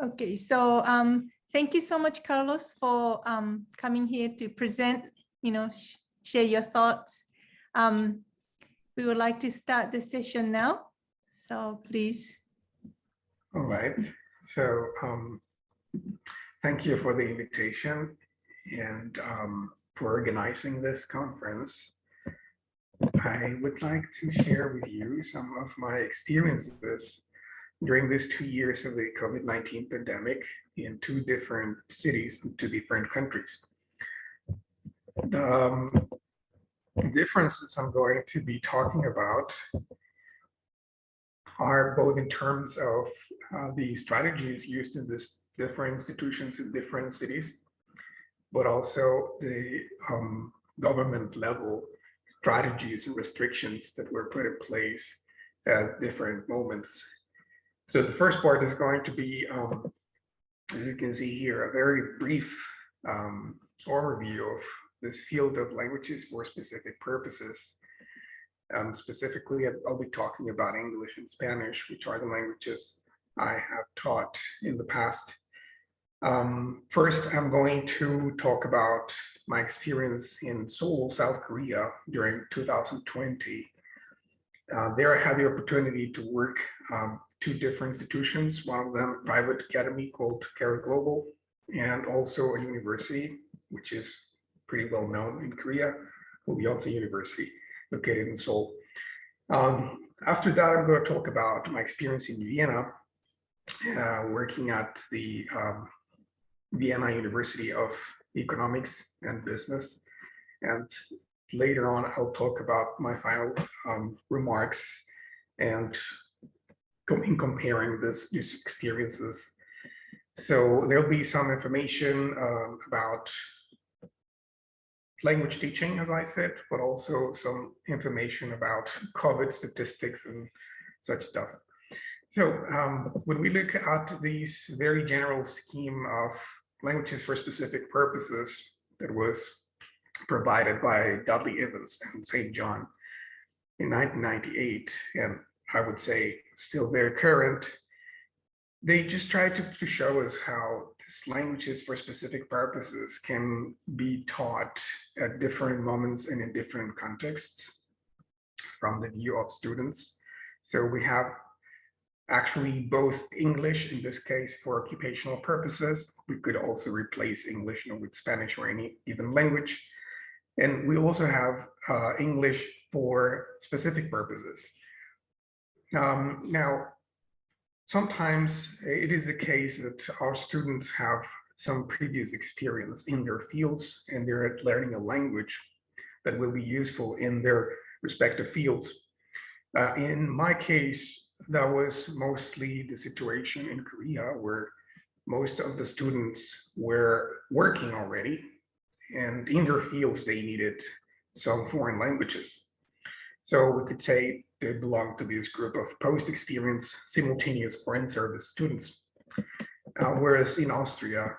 Okay, so thank you so much, Carlos, for coming here to present, share your thoughts. We would like to start the session now, so please. All right, so thank you for the invitation and for organizing this conference. I would like to share with you some of my experiences during these 2 years of the COVID-19 pandemic in 2 different cities, in 2 different countries. The differences I'm going to be talking about are both in terms of the strategies used in these different institutions in different cities, but also the government level strategies and restrictions that were put in place at different moments. So the first part is going to be, as you can see here, a very brief overview of this field of languages for specific purposes. Specifically, I'll be talking about English and Spanish, which are the languages I have taught in the past. First, I'm going to talk about my experience in Seoul, South Korea during 2020. There I had the opportunity to work 2 different institutions, one of them a private academy called Global, and also a university, which is pretty well known in Korea, OkiJALT University, located in Seoul. After that, I'm going to talk about my experience in Vienna, working at the Vienna University of Economics and Business. And later on, I'll talk about my final remarks and in comparing these experiences. So there'll be some information about language teaching, as I said, but also some information about COVID statistics and such stuff. So when we look at these very general scheme of languages for specific purposes that was provided by Dudley Evans and St. John in 1998, and I would say still very current, they just try to show us how these languages for specific purposes can be taught at different moments and in different contexts from the view of students. So we have actually both English, in this case for occupational purposes. We could also replace English with Spanish or any given language. And we also have English for specific purposes. Now, sometimes it is the case that our students have some previous experience in their fields and they're learning a language that will be useful in their respective fields. In my case, that was mostly the situation in Korea, where most of the students were working already, and in their fields, they needed some foreign languages. So we could say they belong to this group of post-experience, simultaneous, or in-service students. Whereas in Austria,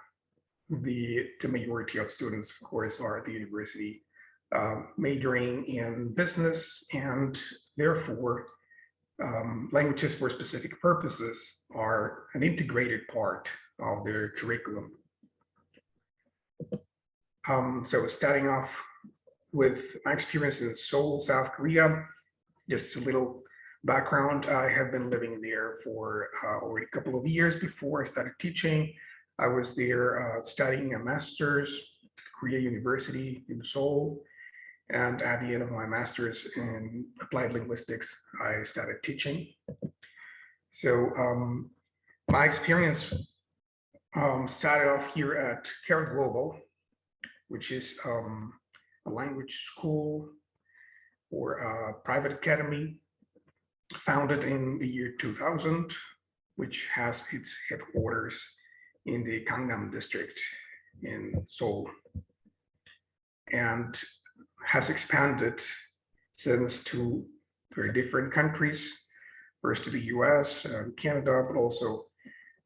the majority of students, of course, are at the university majoring in business, and therefore, languages for specific purposes are an integrated part of their curriculum. So starting off with my experience in Seoul, South Korea, just a little background. I have been living there for already a couple of years before I started teaching. I was there studying a master's at Korea University in Seoul. And at the end of my master's in applied linguistics, I started teaching. So my experience started off here at Global, which is a language school or a private academy founded in the year 2000, which has its headquarters in the Gangnam district in Seoul, and has expanded since to very different countries, first to the US, Canada, but also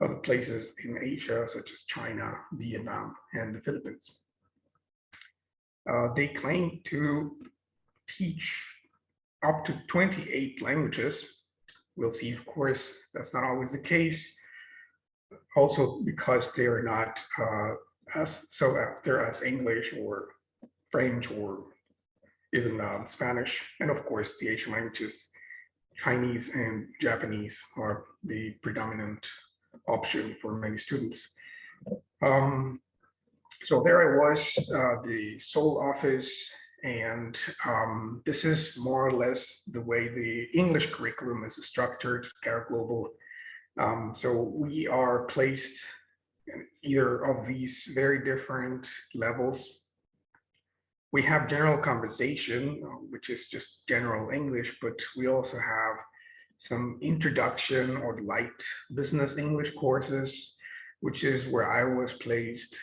other places in Asia, such as China, Vietnam, and the Philippines. They claim to teach up to 28 languages. We'll see, of course, that's not always the case. also because they are not as so after as English or French or even Spanish, and of course the Asian languages, Chinese and Japanese are the predominant option for many students. So there I was, the Seoul office, and this is more or less the way the English curriculum is structured, Cara Global. So we are placed in either of these very different levels. We have general conversation, which is just general English, but we also have some introduction or light business English courses, which is where I was placed,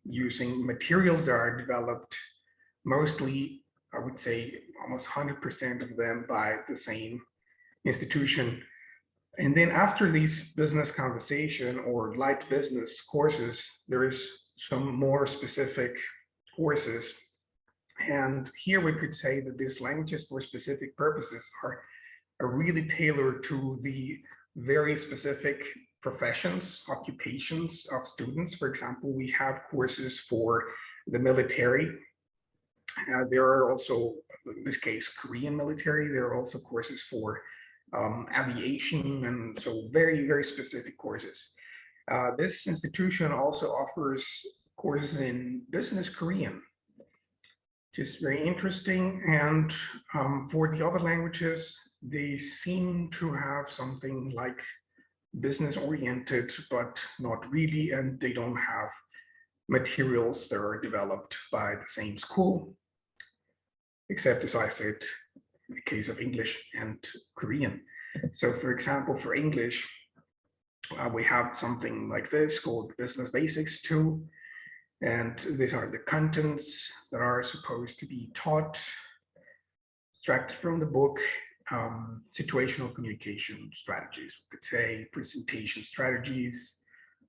using materials that are developed mostly, I would say almost 100% of them by the same institution. And then after these business conversation or light business courses, there is some more specific courses. And here we could say that these languages for specific purposes are really tailored to the very specific professions, occupations of students. For example, we have courses for the military. There are also, in this case, Korean military. There are also courses for aviation, and so very, very specific courses. This institution also offers courses in business Korean, which is very interesting. And for the other languages, they seem to have something like business oriented, but not really, and they don't have materials that are developed by the same school, except, as I said, in the case of English and Korean. So for example, for English, we have something like this called Business Basics 2. And these are the contents that are supposed to be taught, extracted from the book. Situational communication strategies, we could say presentation strategies,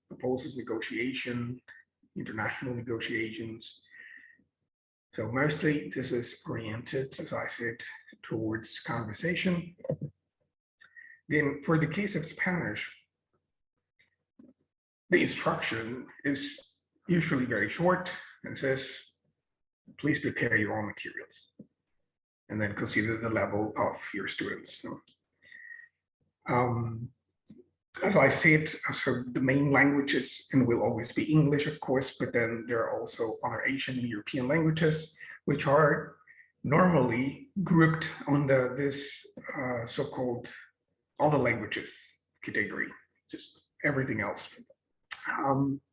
proposals negotiation, international negotiations. So mostly this is oriented, as I said, towards conversation. Then for the case of Spanish, the instruction is usually very short and says, please prepare your own materials and then consider the level of your students. As I said, so the main languages and will always be English, of course, but then there are also other Asian and European languages, which are normally grouped under this so-called other languages category, just everything else.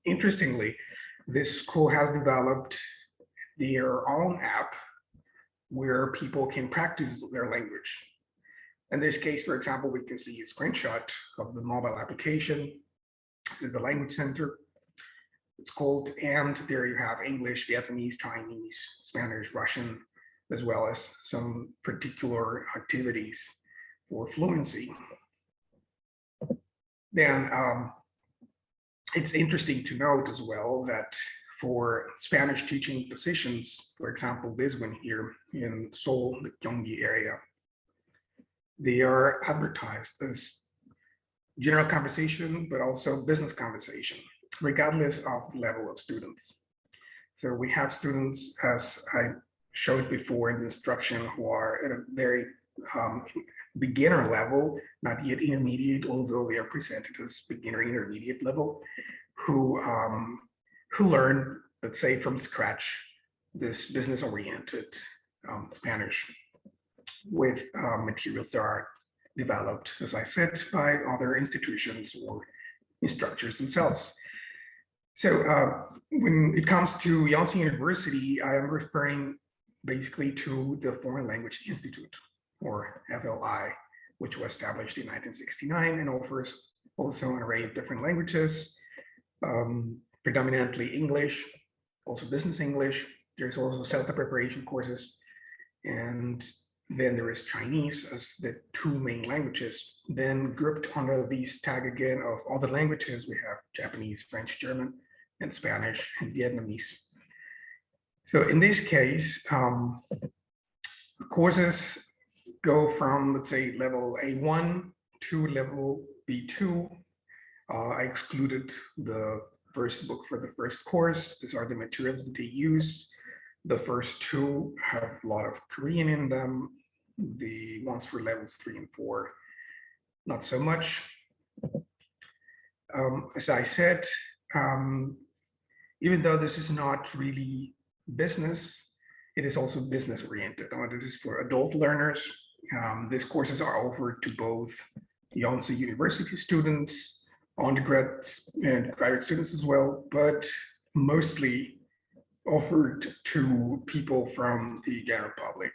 Interestingly, this school has developed their own app where people can practice their language. In this case, for example, we can see a screenshot of the mobile application. This is the language center. It's called, and there you have English, Vietnamese, Chinese, Spanish, Russian, as well as some particular activities for fluency. Then it's interesting to note as well that for Spanish teaching positions, for example, this one here in Seoul, the Gyeonggi area, they are advertised as general conversation, but also business conversation, regardless of the level of students. So we have students, as I showed before in the instruction, who are at a very beginner level, not yet intermediate, although they are presented as beginner intermediate level, who learn, let's say, from scratch, this business-oriented Spanish with materials that are developed, as I said, by other institutions or instructors themselves. So when it comes to Yonsei University, I am referring basically to the Foreign Language Institute, or FLI, which was established in 1969 and offers also an array of different languages, predominantly English, also business English. There's also CELTA preparation courses, and then there is Chinese as the two main languages. Then grouped under these tag again of other languages, we have Japanese, French, German, and Spanish, and Vietnamese. So in this case, courses go from, let's say, level A1 to level B2, I excluded the first book for the first course. These are the materials that they use. The first two have a lot of Korean in them. The ones for levels 3 and 4, not so much. As I said, even though this is not really business, it is also business oriented. This is for adult learners. These courses are offered to both Yonsei University students, undergrad and graduate students as well, but mostly offered to people from the general public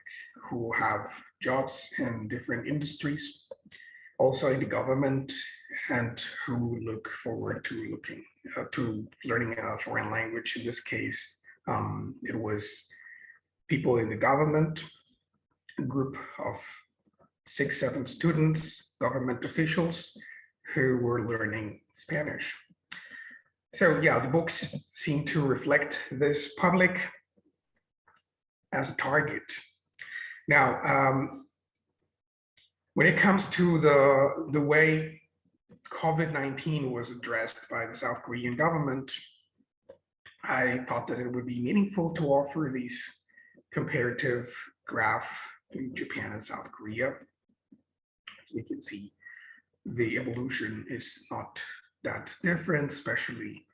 who have jobs in different industries, also in the government, and who look forward to learning a foreign language. In this case, it was people in the government, a group of 6-7 students, government officials who were learning Spanish. So yeah, the books seem to reflect this public as a target. Now, when it comes to the way COVID-19 was addressed by the South Korean government, I thought that it would be meaningful to offer these comparative graph in Japan and South Korea. As we can see, the evolution is not that different, especially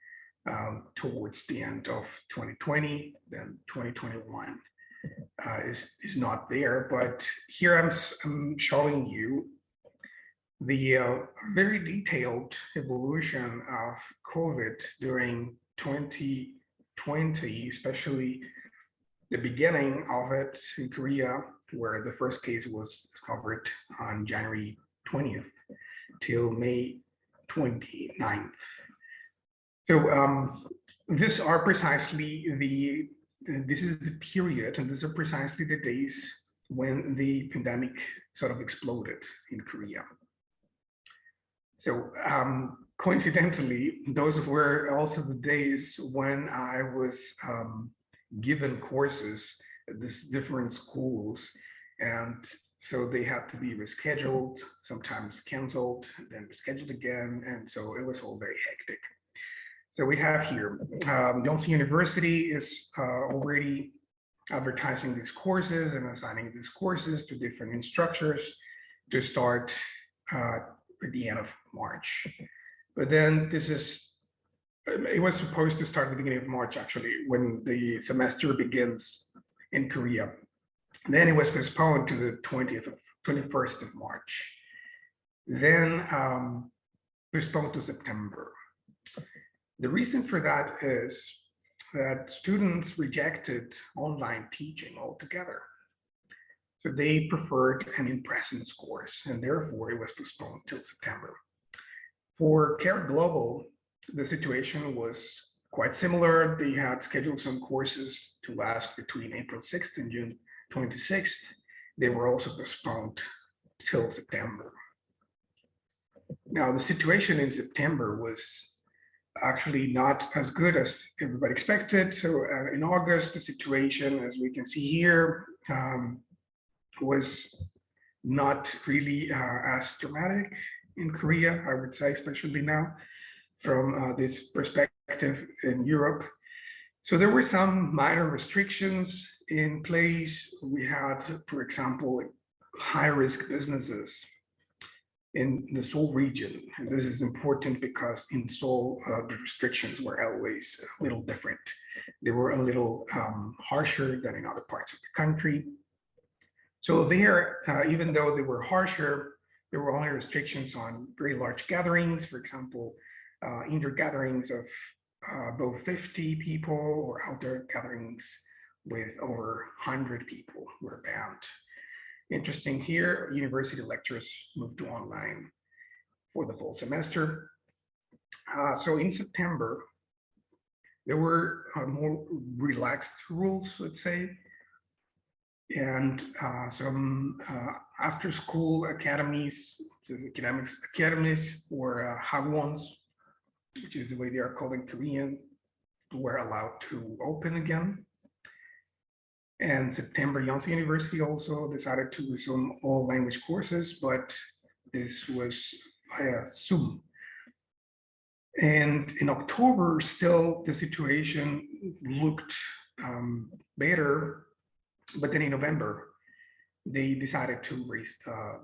towards the end of 2020. Then 2021 is not there, but here I'm showing you the very detailed evolution of COVID during 2020, especially the beginning of it in Korea, where the first case was discovered on January 20th till May 29th. So this is the period, and these are precisely the days when the pandemic sort of exploded in Korea. So coincidentally, those were also the days when I was given courses at these different schools, and so they had to be rescheduled, sometimes canceled, then rescheduled again, and so it was all very hectic. So we have here, Yonsei University is already advertising these courses and assigning these courses to different instructors to start at the end of March. But then it was supposed to start at the beginning of March, actually, when the semester begins in Korea. Then it was postponed to the 21st of March. Then postponed to September. The reason for that is that students rejected online teaching altogether. So they preferred an in-presence course, and therefore it was postponed till September. For Care Global, the situation was quite similar. They had scheduled some courses to last between April 6th and June 26th. They were also postponed till September. Now, the situation in September was actually not as good as everybody expected. So in August, the situation, as we can see here, was not really as dramatic in Korea, I would say, especially now from this perspective in Europe. So there were some minor restrictions in place. We had, for example, high-risk businesses in the Seoul region. And this is important because in Seoul, the restrictions were always a little different. They were a little harsher than in other parts of the country. So there, even though they were harsher, there were only restrictions on very large gatherings. For example, indoor gatherings of above 50 people or outdoor gatherings with over 100 people were banned. Interesting here, university lectures moved to online for the fall semester. So in September, there were more relaxed rules, let's say, and some after-school academies, academies or hagwons, which is the way they are called in Korean, were allowed to open again. And September, Yonsei University also decided to resume all language courses, but this was via Zoom. And in October, still the situation looked better, but then in November, they decided to raise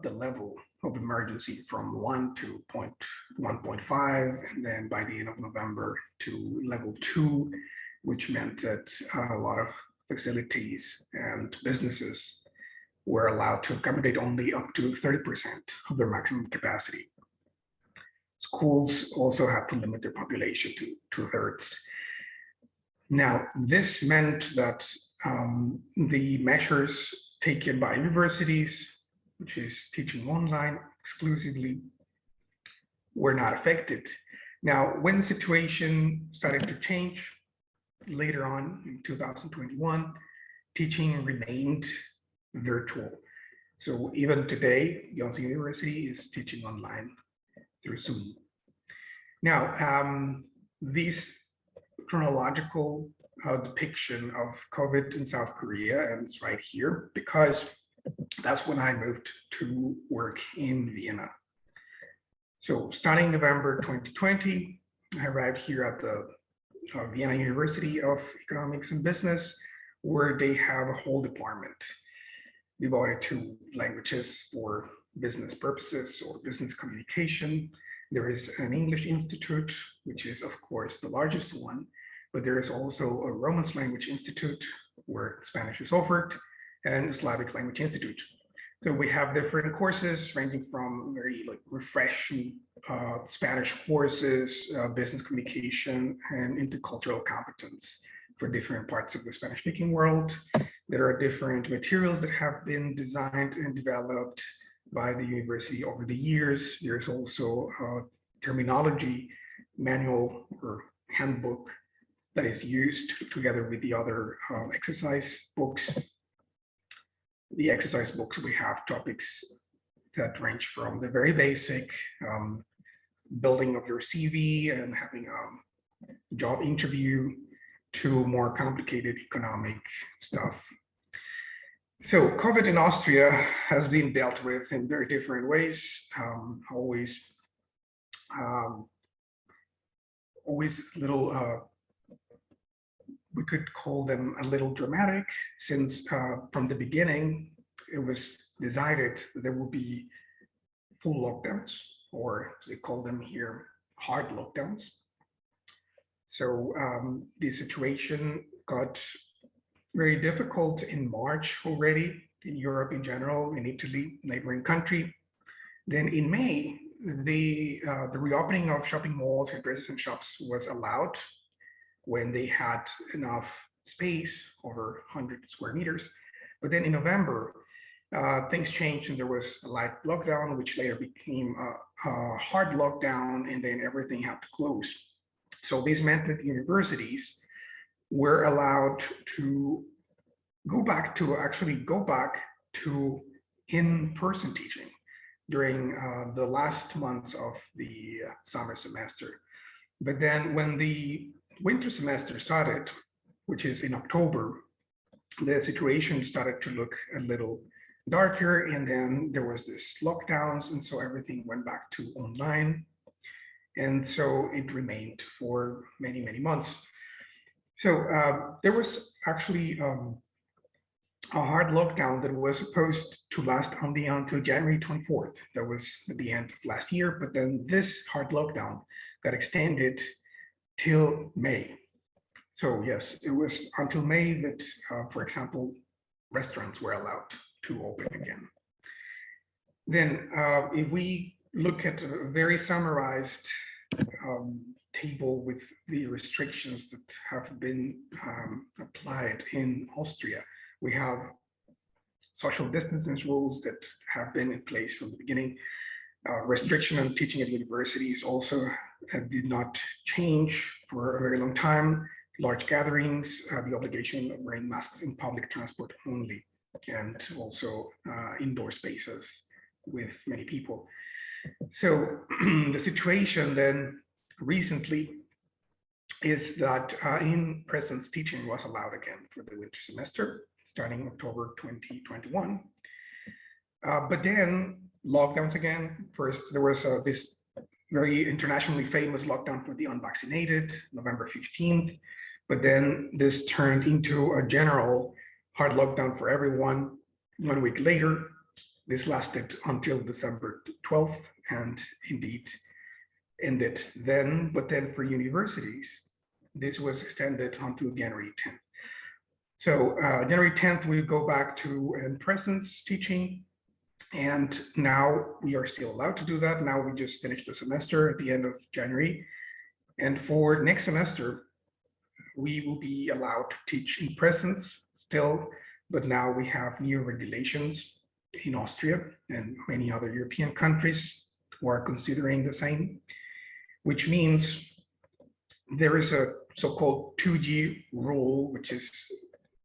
the level of emergency from 1 to 1.5, and then by the end of November to level 2, which meant that a lot of facilities and businesses were allowed to accommodate only up to 30% of their maximum capacity. Schools also had to limit their population to 2/3. Now, this meant that the measures taken by universities, which is teaching online exclusively, were not affected. Now, when the situation started to change later on in 2021, teaching remained virtual. So even today, Yonsei University is teaching online through Zoom. Now, this chronological depiction of COVID in South Korea ends right here, because that's when I moved to work in Vienna. So starting November 2020, I arrived here at the Vienna University of Economics and Business, where they have a whole department devoted to languages for business purposes or business communication. There is an English Institute, which is, of course, the largest one, but there is also a Romance Language Institute where Spanish is offered, and a Slavic Language Institute. So we have different courses ranging from very refreshing Spanish courses, business communication, and intercultural competence for different parts of the Spanish-speaking world. There are different materials that have been designed and developed by the university over the years. There's also a terminology manual or handbook that is used together with the other exercise books. The exercise books, we have topics that range from the very basic building of your CV and having a job interview to more complicated economic stuff. So COVID in Austria has been dealt with in very different ways, always little, we could call them a little dramatic, since from the beginning, it was decided that there will be full lockdowns, or they call them here hard lockdowns. So the situation got very difficult in March already in Europe in general, in Italy, neighboring country. Then in May, the reopening of shopping malls, hairdressers and shops was allowed when they had enough space, over 100 square meters. But then in November, things changed and there was a light lockdown, which later became a hard lockdown, and then everything had to close. So this meant that universities were allowed to go back to in-person teaching during the last months of the summer semester. But then when the winter semester started, which is in October, the situation started to look a little darker, and then there was this lockdowns, and so everything went back to online. And so it remained for many, many months. So there was actually a hard lockdown that was supposed to last only until January 24th. That was at the end of last year, but then this hard lockdown got extended till May. So yes, it was until May that, for example, restaurants were allowed to open again. Then if we look at a very summarized table with the restrictions that have been applied in Austria, we have social distancing rules that have been in place from the beginning. Restriction on teaching at universities also did not change for a very long time. Large gatherings, the obligation of wearing masks in public transport only, and also indoor spaces with many people. So the situation then recently is that in-presence teaching was allowed again for the winter semester, starting October 2021. But then lockdowns again. First, there was this very internationally famous lockdown for the unvaccinated, November 15th. But then this turned into a general hard lockdown for everyone 1 week later. This lasted until December 12th and indeed ended then. But then for universities, this was extended until January 10th. So January 10th, we go back to in-presence teaching. And now we are still allowed to do that. Now we just finished the semester at the end of January. And for next semester, we will be allowed to teach in presence still, but now we have new regulations in Austria and many other European countries who are considering the same, which means there is a so-called 2G rule, which is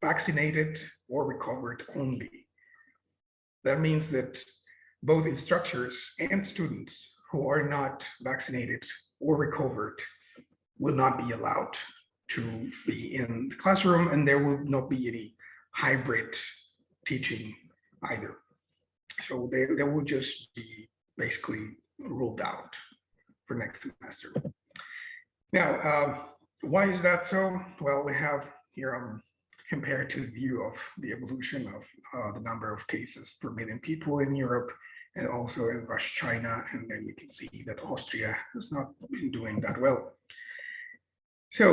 vaccinated or recovered only. That means that both instructors and students who are not vaccinated or recovered will not be allowed to be in the classroom, and there will not be any hybrid teaching either. So they will just be basically ruled out for next semester. Now, why is that so? Well, we have here a comparative view of the evolution of the number of cases per million people in Europe and also in Russia, China, and then we can see that Austria has not been doing that well. So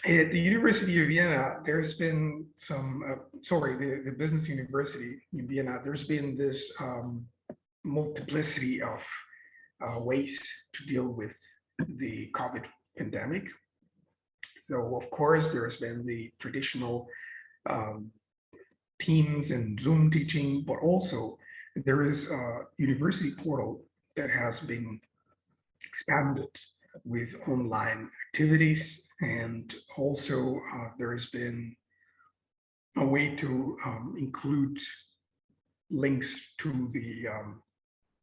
at the University of Vienna, there's been some, the Business University in Vienna, there's been this multiplicity of ways to deal with the COVID pandemic. So of course, there's been the traditional Teams and Zoom teaching, but also there is a university portal that has been expanded with online activities, and also there has been a way to include links to the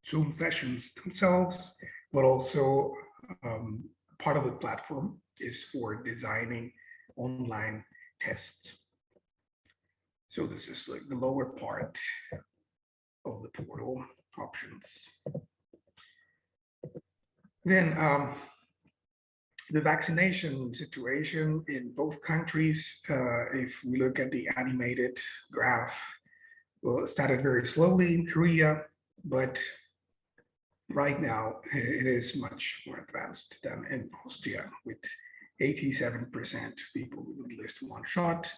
Zoom sessions themselves, but also part of the platform is for designing online tests. So this is like the lower part of the portal options. Then the vaccination situation in both countries, if we look at the animated graph, well, it started very slowly in Korea, but right now it is much more advanced than in Austria, with 87% people with at least one shot,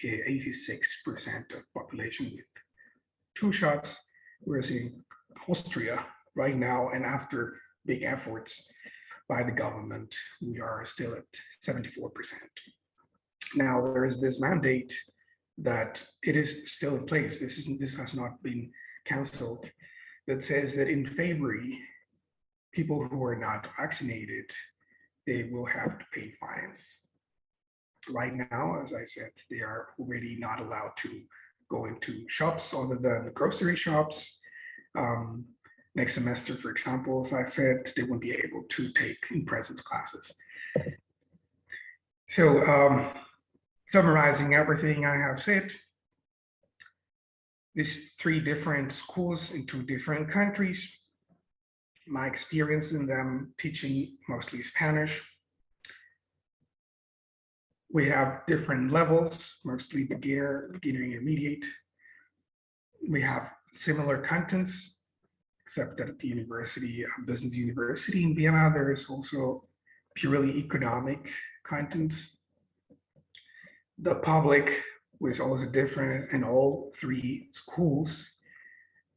86% of population with 2 shots, whereas in Austria right now, and after big efforts by the government, we are still at 74%. Now there is this mandate that it is still in place. This has not been canceled, that says that in February, people who are not vaccinated, they will have to pay fines. Right now, as I said, they are already not allowed to go into shops other than the grocery shops. Next semester, for example, as I said, they won't be able to take in-presence classes. So summarizing everything I have said, these 3 different schools in 2 different countries, my experience in them teaching mostly Spanish. We have different levels, mostly beginner, intermediate. We have similar contents, except that at the University, Business University in Vienna, there is also purely economic content. The public was also different in all 3 schools.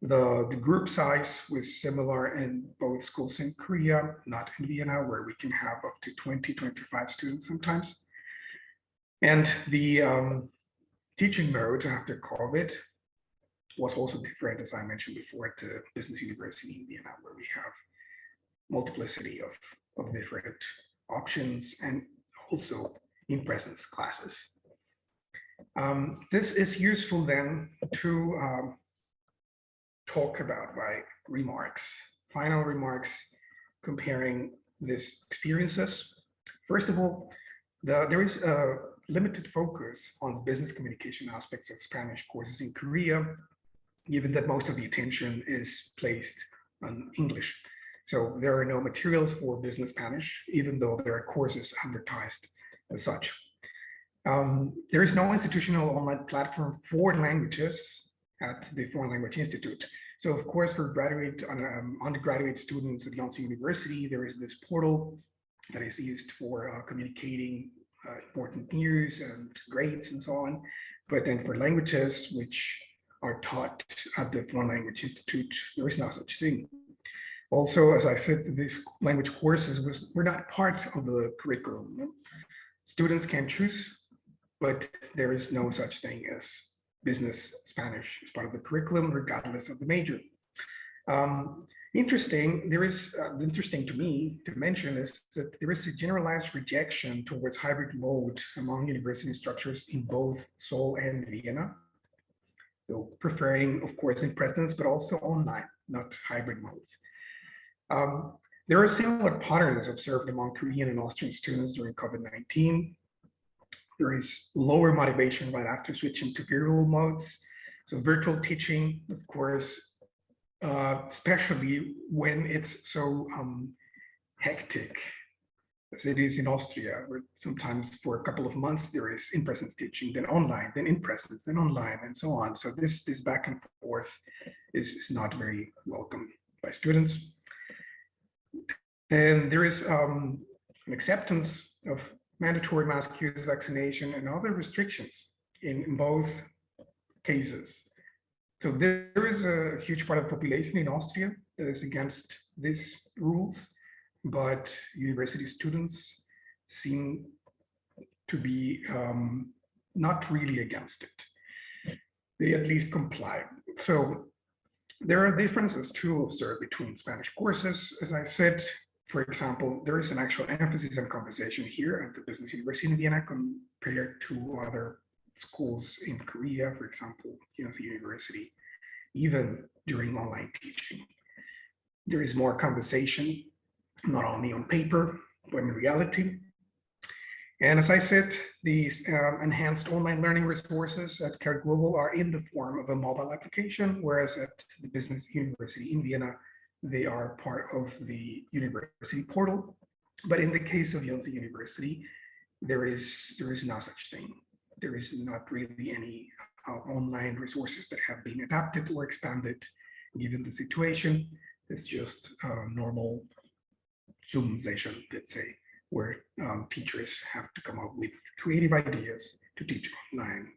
The group size was similar in both schools in Korea, not in Vienna, where we can have up to 20, 25 students sometimes. And the teaching mode after COVID was also different, as I mentioned before, at the Business University in Vienna, where we have multiplicity of different options and also in-presence classes. This is useful then to talk about my remarks, final remarks, comparing these experiences. First of all, there is a limited focus on business communication aspects of Spanish courses in Korea, given that most of the attention is placed on English. So there are no materials for business Spanish, even though there are courses advertised as such. There is no institutional online platform for languages at the Foreign Language Institute. So of course, for graduate undergraduate students at Yonsei University, there is this portal that is used for communicating important news and grades and so on. But then for languages which are taught at the Foreign Language Institute, there is no such thing. Also, as I said, these language courses were not part of the curriculum. Students can choose, but there is no such thing as business Spanish as part of the curriculum, regardless of the major. Interesting to me to mention is that there is a generalized rejection towards hybrid mode among university instructors in both Seoul and Vienna. So preferring, of course, in presence, but also online, not hybrid modes. There are similar patterns observed among Korean and Austrian students during COVID-19. There is lower motivation right after switching to virtual modes. So virtual teaching, of course, especially when it's so hectic as it is in Austria, where sometimes for a couple of months there is in-presence teaching, then online, then in-presence, then online, and so on. So this back and forth is not very welcome by students. And there is an acceptance of mandatory mask use, vaccination, and other restrictions in both cases. So there is a huge part of the population in Austria that is against these rules, but university students seem to be not really against it. They at least comply. So there are differences too observed between Spanish courses. As I said, for example, there is an actual emphasis on conversation here at the Business University in Vienna compared to other schools in Korea, for example, Yonsei University, even during online teaching. There is more conversation, not only on paper, but in reality. And as I said, these enhanced online learning resources at CARE Global are in the form of a mobile application, whereas at the Business University in Vienna, they are part of the university portal. But in the case of Yonsei University, there is no such thing. There is not really any online resources that have been adapted or expanded given the situation. It's just a normal Zoom session, let's say, where teachers have to come up with creative ideas to teach online.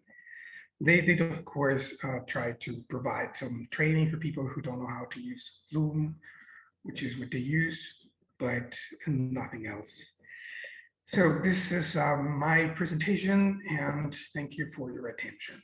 They did, of course, try to provide some training for people who don't know how to use Zoom, which is what they use, but nothing else. So this is my presentation, and thank you for your attention.